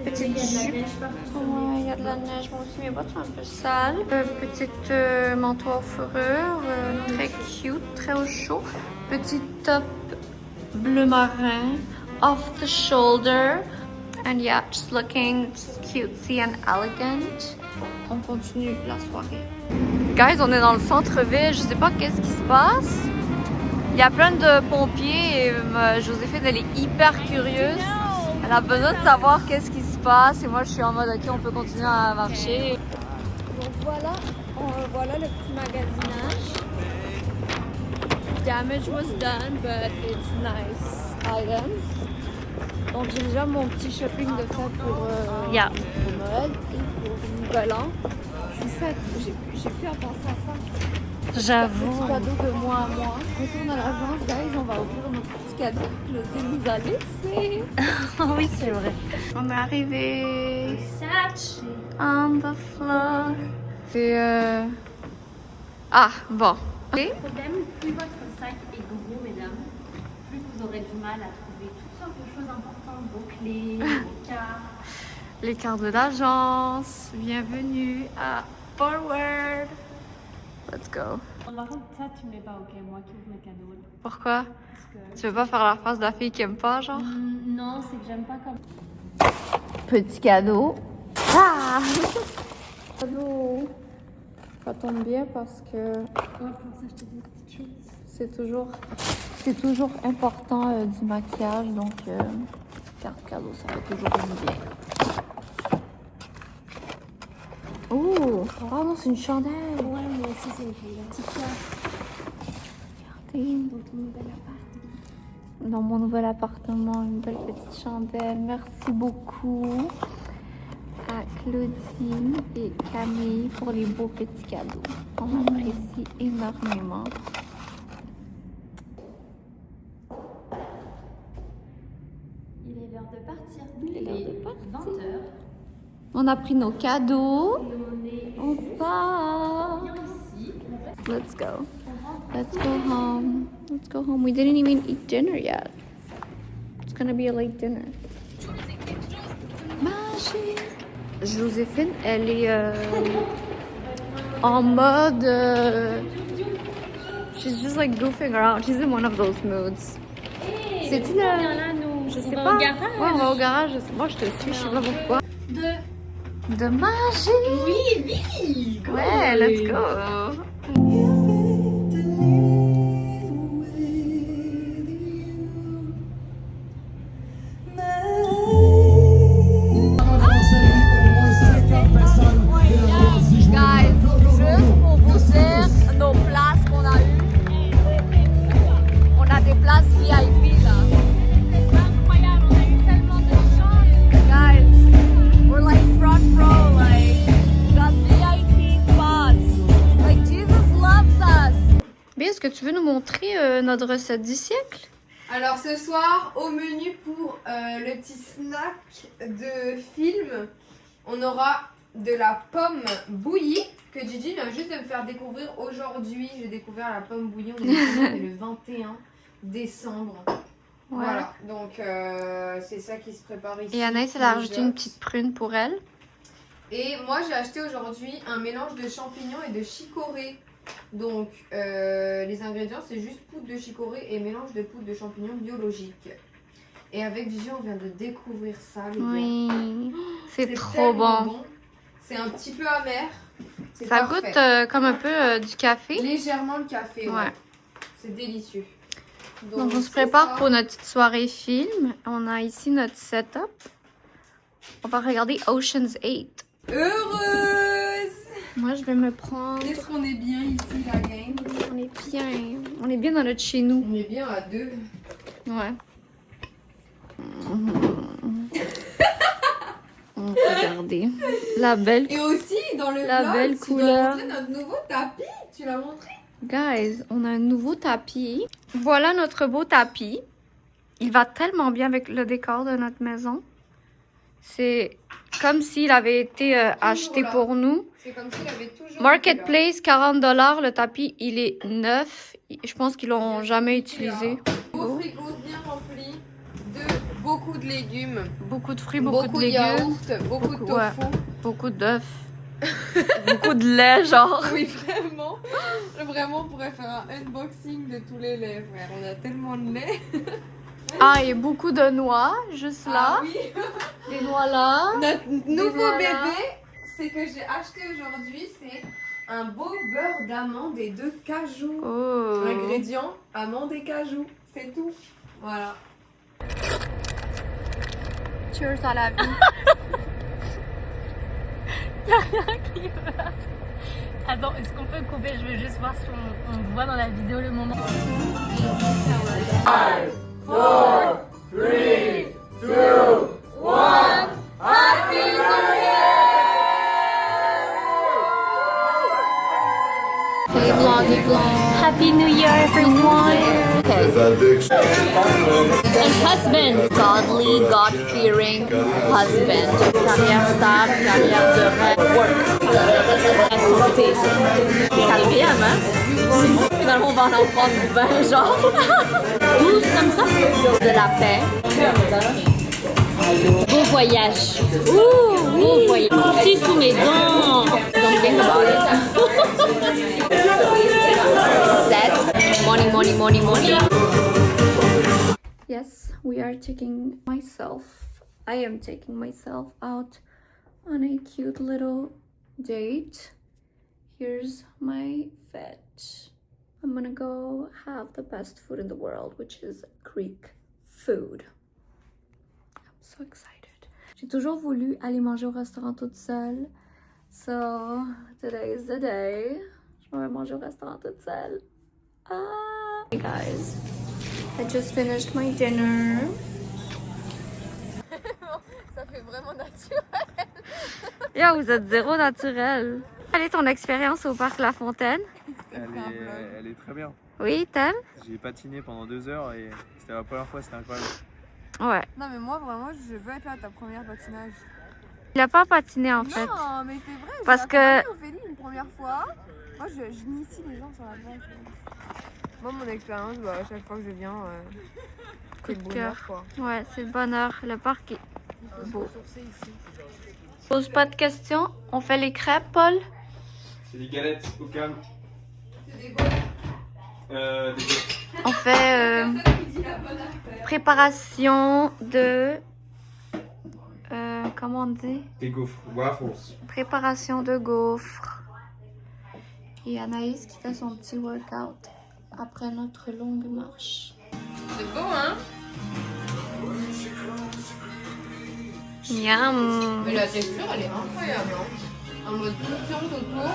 petite jupe. Ouais, il y a de la neige. Moi aussi, mes bottes sont un peu sales. Petite manteau aux fourrures, très cute, très au chaud. Petit top bleu marin, off the shoulder. And yeah, just looking just cutesy and elegant. On continue la soirée. Guys, on est dans le centre-ville. Je sais pas qu'est-ce qui se passe. Il y a plein de pompiers et Joséphine, elle est hyper curieuse. Elle a besoin de savoir qu'est-ce qui se passe. Et moi, je suis en mode, ok, on peut continuer à marcher. Donc voilà le petit magasinage. Damage was done, but it's nice items. Donc j'ai déjà mon petit shopping de fait pour Noël et pour Nouvel An. Je suis faite, j'ai plus à penser à ça. J'avoue. Petit cadeau de moi à moi. Retourne à l'agence, guys, on va ouvrir notre petit cadeau que Claudine nous a laissé. Oui, c'est vrai. On est arrivé. On the floor. C'est Ah, bon. Le problème, plus votre sac est gros, mesdames, plus vous aurez du mal à trouver toutes sortes de choses importantes, vos clés, vos cartes. Les cartes de l'agence. Bienvenue à Forward. Let's go. Par contre, ça, tu me mets pas, ok, moi qui ouvre mes cadeaux. Là. Pourquoi? Parce que... Tu veux pas faire la face de la fille qui aime pas, genre? Non, c'est que j'aime pas comme... Petit cadeau. Ah! Cadeau. Ça tombe bien parce que Ouais, pour ça, je te dis des petites choses. c'est toujours important du maquillage, donc carte cadeau, ça va toujours bien. Oh! Oh non, c'est une chandelle! Ouais, moi aussi, c'est une petite carte. Regardez. Dans ton nouvel appart. Dans mon nouvel appartement, une belle petite chandelle. Merci beaucoup à Claudine et Camille pour les beaux petits cadeaux. On apprécie énormément. Il est l'heure de partir. Il est l'heure de partir. 20h. On a pris nos cadeaux. Et On part. bien ici. Let's go. Let's go home. Let's go home. We didn't even eat dinner yet. It's gonna be a late dinner. Magique. Joséphine, elle est en mode. She's just like goofing around. She's in one of those moods. C'est-tu là, le. nous. Je sais On va pas. au garage. Ouais, on va au garage. Moi, je te suis. Je sais pas pourquoi. De magie. Oui, oui. Ouais, let's go. Guys, juste pour vous dire nos places qu'on a eues. On a des places VIP là. C'est incroyable, on a eu tellement de chance. Guys, we're like front row, like we got VIP spots. Like Jesus loves us. Bien, est-ce que tu veux nous montrer notre recette du siècle? Alors ce soir, au menu pour le petit snack de film, on aura de la pomme bouillie que Gigi vient juste de me faire découvrir aujourd'hui. J'ai découvert la pomme bouillie, on est le 21 décembre. Ouais. Voilà, donc c'est ça qui se prépare ici. Et Anaïs, elle a rajouté une petite prune pour elle. Et moi j'ai acheté aujourd'hui un mélange de champignons et de chicorée. Donc les ingrédients c'est juste poudre de chicorée et mélange de poudre de champignons biologique. Et avec Gigi on vient de découvrir ça les gars. Oui, c'est trop tellement bon. C'est un petit peu amer. C'est Ça parfait. goûte comme un peu du café. Légèrement le café, ouais. Ouais. C'est délicieux. Donc on se c'est prépare ça. pour notre petite soirée film. On a ici notre setup. On va regarder Ocean's 8. Heureuse! Moi je vais me prendre... Est-ce qu'on est bien ici la gang? On est bien. On est bien dans notre chez nous. On est bien à deux. Ouais. Regardez. La belle, Et aussi dans le La vlog, belle tu couleur. dois montrer notre nouveau tapis. Tu l'as montré? guys, on a un nouveau tapis. Voilà notre beau tapis. Il va tellement bien avec le décor de notre maison. C'est comme s'il avait été acheté là. pour nous. C'est comme s'il avait toujours été là. Marketplace, 40 $. Le tapis, il est neuf. Je pense qu'ils l'ont jamais utilisé. Beau frigo bien rempli de beaucoup de légumes, Beaucoup de fruits, beaucoup de légumes. yaourts, beaucoup de ouais. tofu. Beaucoup d'œufs. Beaucoup de lait, genre. Oui, vraiment. Vraiment, on pourrait faire un unboxing de tous les laits, frère. On a tellement de lait. Ah, et beaucoup de noix, juste là. Ah oui. Des noix là. Notre nouveau noix là. bébé, c'est que j'ai acheté aujourd'hui, c'est un beau beurre d'amande et de cajou. Oh. Ingrédients, amandes et cajou. C'est tout. Voilà. Cheers à la vie. Y'a rien qui va. Attends, est-ce qu'on peut couper? Je veux juste voir si on voit dans la vidéo le moment. 5, 4, 3, 2, 1. Happy New Year! Hey, vloggy vlog. Happy New Year, everyone! And husband! Godly, God-fearing husband. Carrière stable, carrière de rêve. La santé. Calvium, hein? Finalement, on va en prendre 20, genre. 12 comme ça? De la paix. Beau voyage. Ouh, beau voyage. Si sous mes dents. Don't think about it. 7. Money, money, money, money. Yes, we are taking I am taking myself out on a cute little date. Here's my fetch. I'm gonna go have the best food in the world, which is Greek food. I'm so excited. J'ai toujours voulu aller manger au restaurant toute seule. So, today is the day. Je vais manger au restaurant toute seule. Ah! Hey guys, I just finished my dinner. Ça fait vraiment naturel. Yo, vous êtes zéro naturel. Quelle est ton expérience au parc La Fontaine? Elle est très bien. Oui, t'aimes? J'ai patiné pendant 2 heures et c'était la première fois, c'était incroyable. Ouais. Non, mais moi, vraiment, je veux être là à ta première patinage. Il a pas patiné en fait. Non, mais c'est vrai. Parce que- Ophélie une première fois. Moi, j'initie les gens sur la base. Moi, mon expérience, bah, à chaque fois que je viens, Coup c'est de le bonheur, cœur. quoi. Ouais, c'est le bonheur. Le parc est beau. Pose pas de questions. On fait les crêpes, Paul? C'est des galettes au calme. C'est des gaufres. Des galettes. On fait préparation de... comment on dit? Des gaufres. Waffles. Préparation de gaufres. Et Anaïs qui fait son petit workout après notre longue marche. C'est beau, hein? Miam! Mais la texture, elle est incroyable. Hein? En mode tout autour.